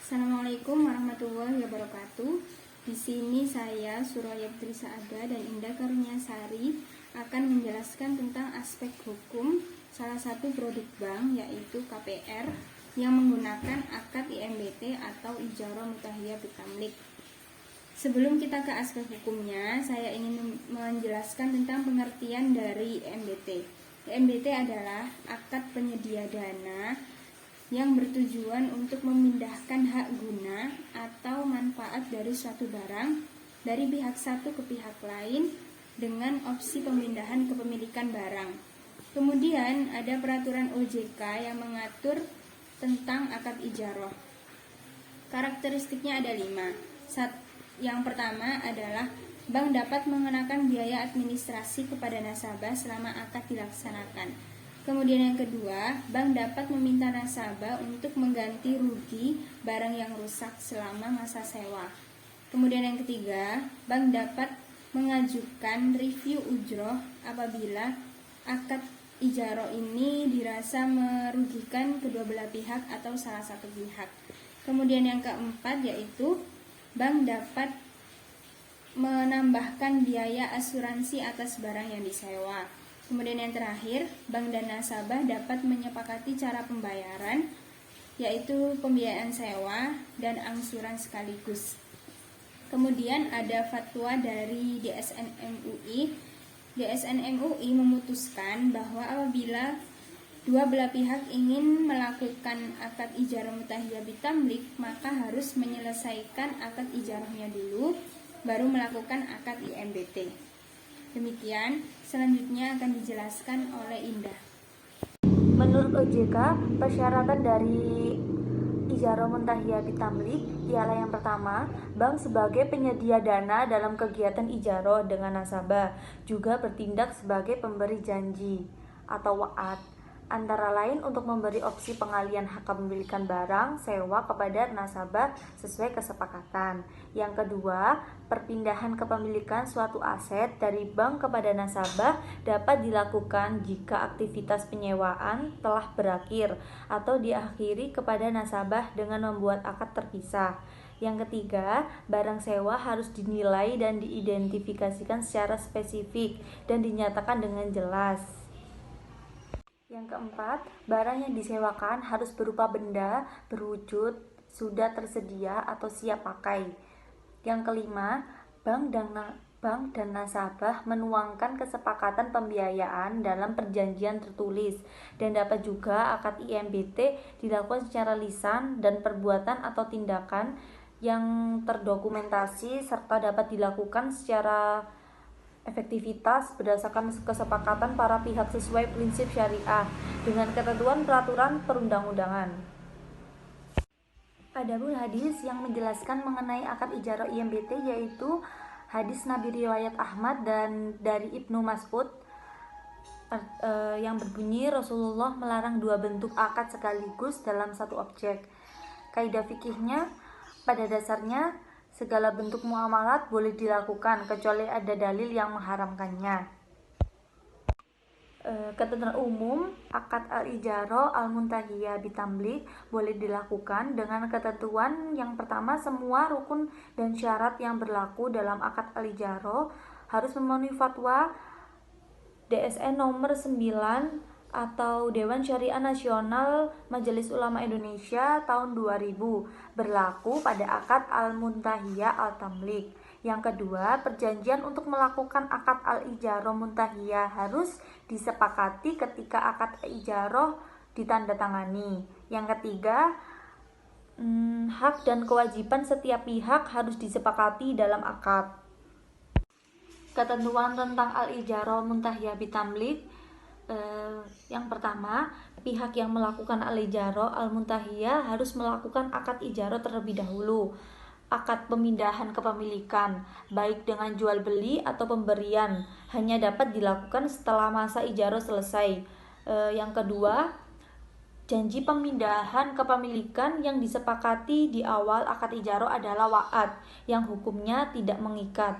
Assalamualaikum warahmatullahi wabarakatuh. Di sini saya Suraya Putri Saada dan Indah Karunyasari akan menjelaskan tentang aspek hukum salah satu produk bank yaitu KPR yang menggunakan akad IMBT atau Ijarah Mutahiyah Bitamlik. Sebelum kita ke aspek hukumnya, saya ingin menjelaskan tentang pengertian dari IMBT. IMBT adalah akad penyedia dana yang bertujuan untuk memindahkan hak guna atau manfaat dari suatu barang dari pihak satu ke pihak lain dengan opsi pemindahan kepemilikan barang. Kemudian ada peraturan OJK yang mengatur tentang akad ijarah. Karakteristiknya ada 5. Yang pertama adalah bank dapat mengenakan biaya administrasi kepada nasabah selama akad dilaksanakan. Kemudian yang kedua, bank dapat meminta nasabah untuk mengganti rugi barang yang rusak selama masa sewa. Kemudian yang ketiga, bank dapat mengajukan review ujroh apabila akad ijarah ini dirasa merugikan kedua belah pihak atau salah satu pihak. Kemudian yang keempat yaitu bank dapat menambahkan biaya asuransi atas barang yang disewa. Kemudian yang terakhir, bank dan nasabah dapat menyepakati cara pembayaran, yaitu pembiayaan sewa dan angsuran sekaligus. Kemudian ada fatwa dari DSN MUI. DSN MUI memutuskan bahwa apabila dua belah pihak ingin melakukan akad ijarah mutahiyah bitamlik, maka harus menyelesaikan akad ijarahnya dulu, baru melakukan akad IMBT. Demikian, selanjutnya akan dijelaskan oleh Indah. Menurut OJK, persyaratan dari Ijarah Muntahiyah Bitamlik ialah yang pertama, bank sebagai penyedia dana dalam kegiatan ijarah dengan nasabah juga bertindak sebagai pemberi janji atau wa'ad, antara lain untuk memberi opsi pengalian hak kepemilikan barang sewa kepada nasabah sesuai kesepakatan. Yang kedua, perpindahan kepemilikan suatu aset dari bank kepada nasabah dapat dilakukan jika aktivitas penyewaan telah berakhir atau diakhiri kepada nasabah dengan membuat akad terpisah. Yang ketiga, barang sewa harus dinilai dan diidentifikasikan secara spesifik dan dinyatakan dengan jelas. Yang keempat, barang yang disewakan harus berupa benda berwujud sudah tersedia atau siap pakai. Yang kelima, bank dan nasabah menuangkan kesepakatan pembiayaan dalam perjanjian tertulis, dan dapat juga akad IMBT dilakukan secara lisan dan perbuatan atau tindakan yang terdokumentasi serta dapat dilakukan secara efektivitas berdasarkan kesepakatan para pihak sesuai prinsip syariah dengan ketentuan peraturan perundang-undangan. Adapun hadis yang menjelaskan mengenai akad ijarah IMBT yaitu hadis Nabi riwayat Ahmad dan dari Ibnu Mas'ud yang berbunyi Rasulullah melarang dua bentuk akad sekaligus dalam satu objek. Kaidah fikihnya pada dasarnya segala bentuk muamalat boleh dilakukan kecuali ada dalil yang mengharamkannya. Ketentuan umum akad al-ijarah al-muntahiyah bitamlik boleh dilakukan dengan ketentuan yang pertama, semua rukun dan syarat yang berlaku dalam akad al-ijarah harus memenuhi fatwa DSN nomor 9 atau Dewan Syariah Nasional Majelis Ulama Indonesia tahun 2000 berlaku pada akad al-muntahiyah al-tamlik. Yang kedua, perjanjian untuk melakukan akad al-ijarah muntahiyah harus disepakati ketika akad ijarah ditandatangani. Yang ketiga, hak dan kewajiban setiap pihak harus disepakati dalam akad. Ketentuan tentang al-ijarah muntahiyah bitamlik. Yang pertama, pihak yang melakukan al-ijarah al-muntahiyah harus melakukan akad ijarah terlebih dahulu. Akad pemindahan kepemilikan, baik dengan jual beli atau pemberian, hanya dapat dilakukan setelah masa ijarah selesai. Yang kedua, janji pemindahan kepemilikan yang disepakati di awal akad ijarah adalah wa'ad yang hukumnya tidak mengikat.